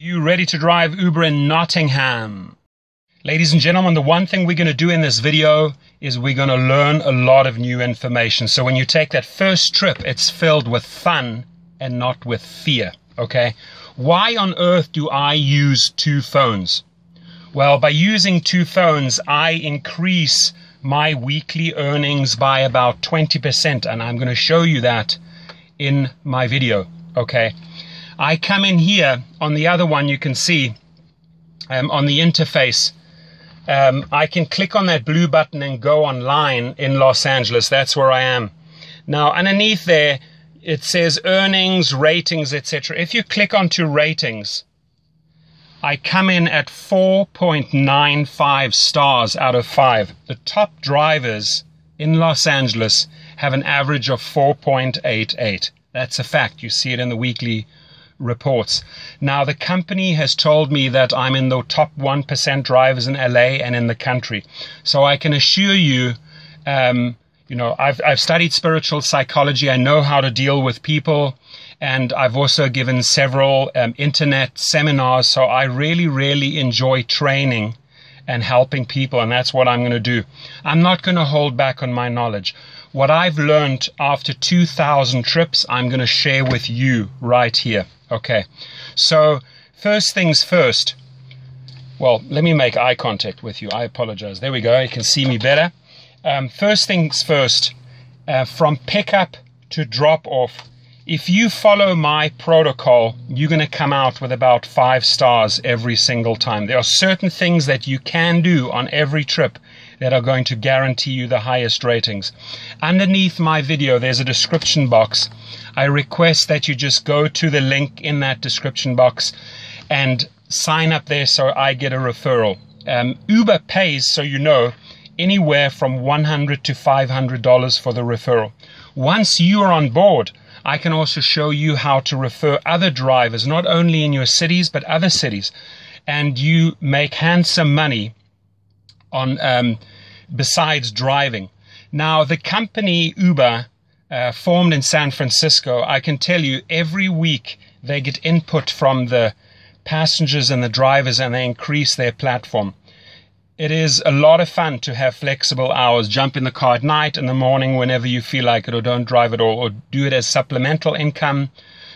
You ready to drive Uber in Nottingham? Ladies and gentlemen, the one thing we're going to do in this video is we're going to learn a lot of new information. So when you take that first trip, it's filled with fun and not with fear, okay? Why on earth do I use two phones? Well, by using two phones, I increase my weekly earnings by about 20%, and I'm going to show you that in my video, okay? I come in here, on the other one you can see, on the interface, I can click on that blue button and go online in Los Angeles. That's where I am. Now, underneath there, it says earnings, ratings, etc. If you click onto ratings, I come in at 4.95 stars out of 5. The top drivers in Los Angeles have an average of 4.88. That's a fact. You see it in the weekly reports. Now, the company has told me that I'm in the top 1% drivers in LA and in the country. So I can assure you, I've studied spiritual psychology. I know how to deal with people, and I've also given several internet seminars. So I really enjoy training and helping people, and that's what I'm going to do. I'm not going to hold back on my knowledge. What I've learned after 2,000 trips, I'm going to share with you right here. Okay, so first things first. Well, let me make eye contact with you. I apologize. There we go. You can see me better. First things first, from pickup to drop off, if you follow my protocol, you're going to come out with about 5 stars every single time. There are certain things that you can do on every trip that are going to guarantee you the highest ratings. Underneath my video, there's a description box. I request that you just go to the link in that description box and sign up there so I get a referral. Uber pays, so you know, anywhere from $100 to $500 for the referral. Once you are on board, I can also show you how to refer other drivers, not only in your cities, but other cities. And you make handsome money on besides driving. Now, the company Uber, formed in San Francisco, I can tell you every week they get input from the passengers and the drivers, and they increase their platform. It is a lot of fun to have flexible hours. Jump in the car at night, in the morning, whenever you feel like it, or don't drive at all, or do it as supplemental income.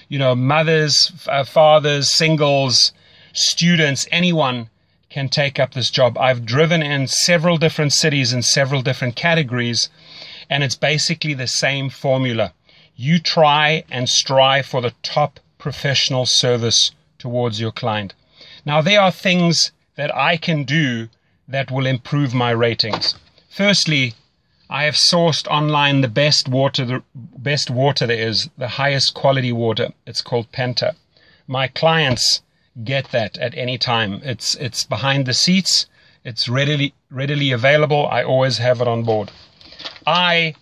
You know, mothers, fathers, singles, students, anyone can take up this job. I've driven in several different cities in several different categories, and it's basically the same formula. You try and strive for the top professional service towards your client. Now, there are things that I can do that will improve my ratings. Firstly, I have sourced online the best water there is, the highest quality water. It's called Penta. My clients get that at any time. It's behind the seats. It's readily available. I always have it on board. I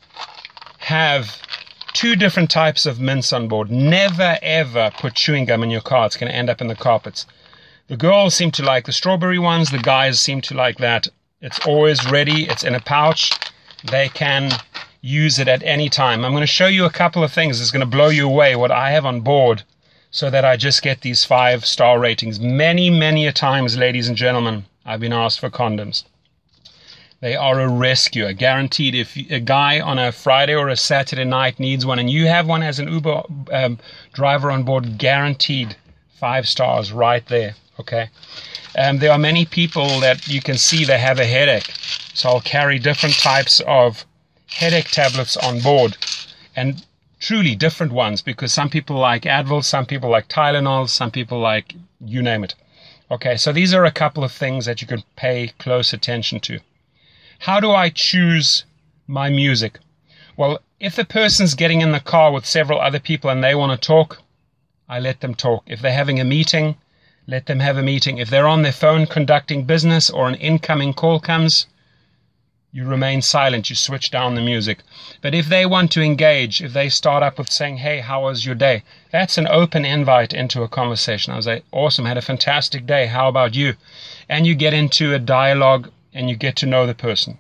have 2 different types of mints on board. Never ever put chewing gum in your car. It's going to end up in the carpets. The girls seem to like the strawberry ones. The guys seem to like that. It's always ready. It's in a pouch. They can use it at any time. I'm going to show you a couple of things. It's going to blow you away what I have on board, so that I just get these 5-star ratings. Many a times, ladies and gentlemen, I've been asked for condoms. They are a rescue, guaranteed. If a guy on a Friday or a Saturday night needs one, and you have one as an Uber driver on board, guaranteed 5 stars right there, okay? There are many people that you can see they have a headache. So I'll carry different types of headache tablets on board, and truly different ones, because some people like Advil, some people like Tylenol, some people like you name it. Okay, so these are a couple of things that you can pay close attention to. How do I choose my music? Well, if the person's getting in the car with several other people and they want to talk, I let them talk. If they're having a meeting, let them have a meeting. If they're on their phone conducting business or an incoming call comes, you remain silent, you switch down the music. But if they want to engage, if they start up with saying, hey, how was your day? That's an open invite into a conversation. I was like, awesome, had a fantastic day. How about you? And you get into a dialogue and you get to know the person.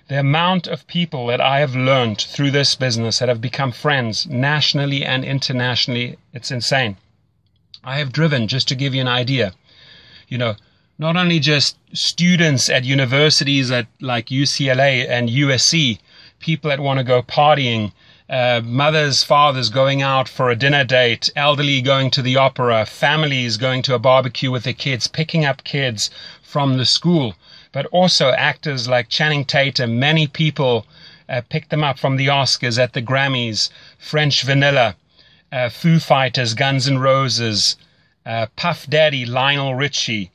The amount of people that I have learned through this business that have become friends nationally and internationally, it's insane. I have driven, just to give you an idea, you know, not only just students at universities at like UCLA and USC, people that want to go partying, mothers, fathers going out for a dinner date, elderly going to the opera, families going to a barbecue with their kids, picking up kids from the school, but also actors like Channing Tatum. Many people pick them up from the Oscars, at the Grammys, French Vanilla, Foo Fighters, Guns N' Roses, Puff Daddy, Lionel Richie,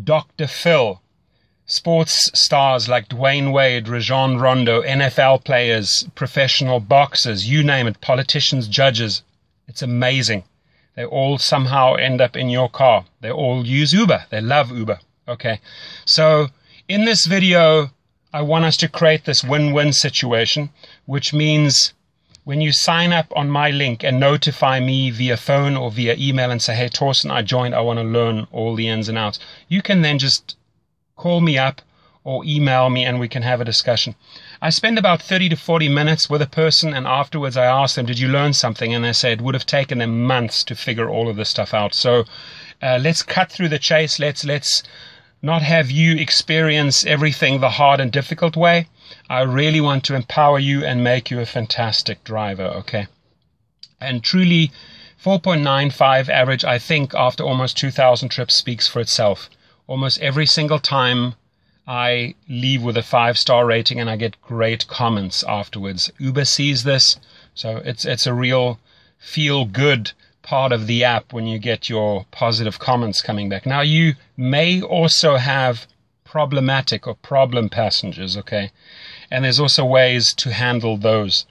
Dr. Phil, sports stars like Dwayne Wade, Rajon Rondo, NFL players, professional boxers, you name it, politicians, judges. It's amazing. They all somehow end up in your car. They all use Uber. They love Uber. Okay. So in this video, I want us to create this win-win situation, which means when you sign up on my link and notify me via phone or via email and say, hey, Torsten, I joined, I want to learn all the ins and outs, you can then just call me up or email me and we can have a discussion. I spend about 30 to 40 minutes with a person, and afterwards I ask them, did you learn something? And they say it would have taken them months to figure all of this stuff out. So let's cut through the chase. Let's not have you experience everything the hard and difficult way. I really want to empower you and make you a fantastic driver, okay? And truly, 4.95 average, I think, after almost 2,000 trips speaks for itself. Almost every single time I leave with a 5-star rating and I get great comments afterwards. Uber sees this, so it's a real feel-good part of the app when you get your positive comments coming back. Now, you may also have problematic or problem passengers, okay? And there's also ways to handle those.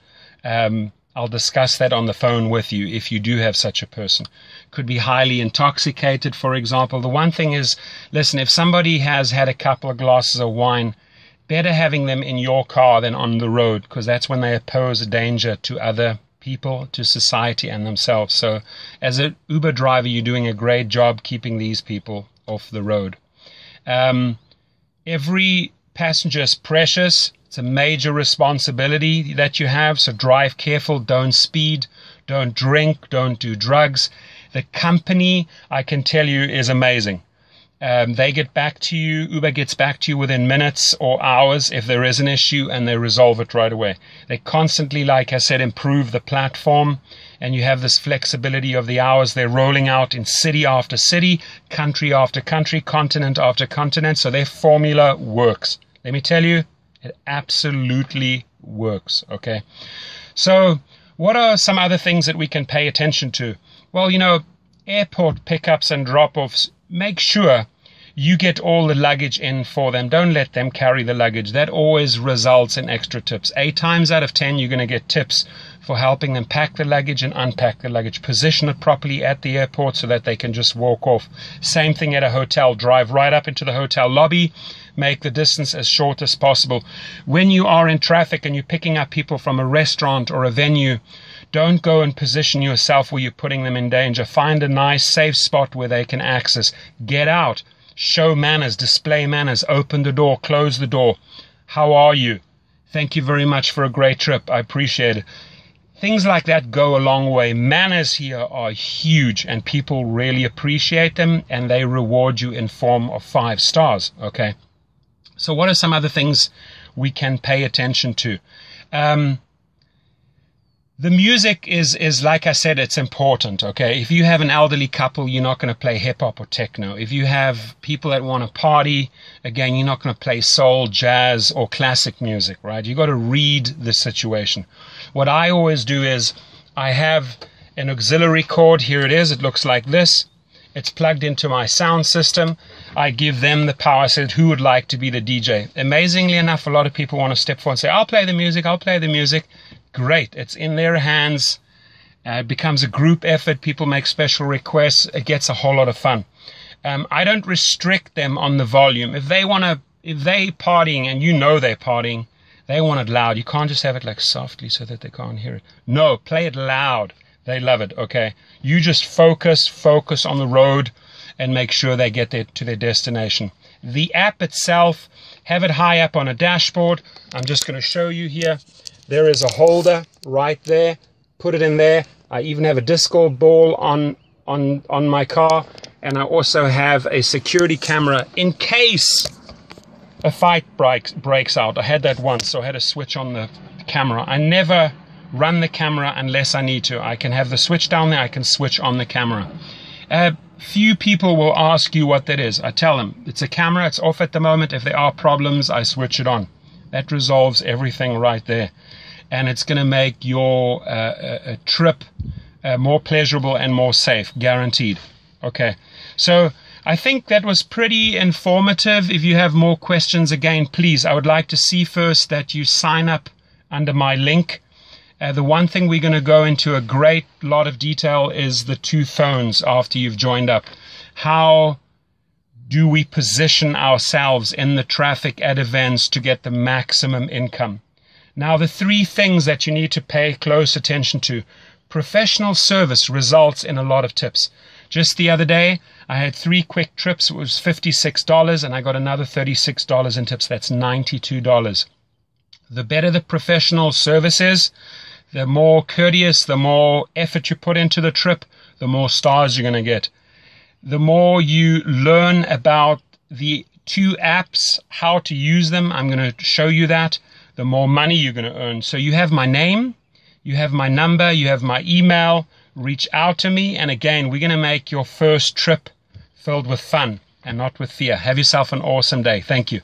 I'll discuss that on the phone with you if you do have such a person. Could be highly intoxicated, for example. The one thing is, listen, if somebody has had a couple of glasses of wine, better having them in your car than on the road, because that's when they pose a danger to other people, to society and themselves. So as an Uber driver, you're doing a great job keeping these people off the road. Every passenger is precious. It's a major responsibility that you have. So drive careful, don't speed, don't drink, don't do drugs. The company, I can tell you, is amazing. They get back to you, Uber gets back to you within minutes or hours if there is an issue, and they resolve it right away. They constantly, like I said, improve the platform, and you have this flexibility of the hours. They're rolling out in city after city, country after country, continent after continent, so their formula works. Let me tell you, it absolutely works, okay? So what are some other things that we can pay attention to? Well, you know, airport pickups and drop-offs, make sure you get all the luggage in for them. Don't let them carry the luggage. That always results in extra tips. 8 times out of 10, you're going to get tips for helping them pack the luggage and unpack the luggage. Position it properly at the airport so that they can just walk off. Same thing at a hotel. Drive right up into the hotel lobby. Make the distance as short as possible. When you are in traffic and you're picking up people from a restaurant or a venue, don't go and position yourself where you're putting them in danger. Find a nice, safe spot where they can access. Get out. Show manners. Display manners. Open the door. Close the door. How are you? Thank you very much for a great trip. I appreciate it. Things like that go a long way. Manners here are huge, and people really appreciate them, and they reward you in form of 5 stars. Okay. So what are some other things we can pay attention to? The music is, like I said, it's important, okay? If you have an elderly couple, you're not going to play hip-hop or techno. If you have people that want to party, again, you're not going to play soul, jazz, or classic music, right? You've got to read the situation. What I always do is I have an auxiliary cord. Here it is. It looks like this. It's plugged into my sound system. I give them the power. I said, who would like to be the DJ? Amazingly enough, a lot of people want to step forward and say, I'll play the music, I'll play the music. Great. It's in their hands. It becomes a group effort. People make special requests. It gets a whole lot of fun. I don't restrict them on the volume. If they partying and you know they're partying, they want it loud. You can't just have it like softly so that they can't hear it. No, play it loud. They love it, okay? You just focus on the road and make sure they get to their destination. The app itself, have it high up on a dashboard. I'm just going to show you here. There is a holder right there. Put it in there. I even have a disco ball on on my car, and I also have a security camera in case a fight breaks out. I had that once, so I had to switch on the camera. I never run the camera unless I need to. I can have the switch down there, I can switch on the camera. Few people will ask you what that is. I tell them it's a camera, it's off at the moment. If there are problems, I switch it on. That resolves everything right there, and it's going to make your trip more pleasurable and more safe, guaranteed. Okay, so I think that was pretty informative. If you have more questions, again, please, I would like to see first that you sign up under my link. The one thing we're going to go into a great lot of detail is the 2 phones after you've joined up. How do we position ourselves in the traffic at events to get the maximum income? Now, the 3 things that you need to pay close attention to. Professional service results in a lot of tips. Just the other day, I had 3 quick trips. It was $56, and I got another $36 in tips. That's $92. The better the professional service is, the more courteous, the more effort you put into the trip, the more stars you're going to get. The more you learn about the 2 apps, how to use them, I'm going to show you that, the more money you're going to earn. So you have my name, you have my number, you have my email. Reach out to me, and again, we're going to make your first trip filled with fun and not with fear. Have yourself an awesome day. Thank you.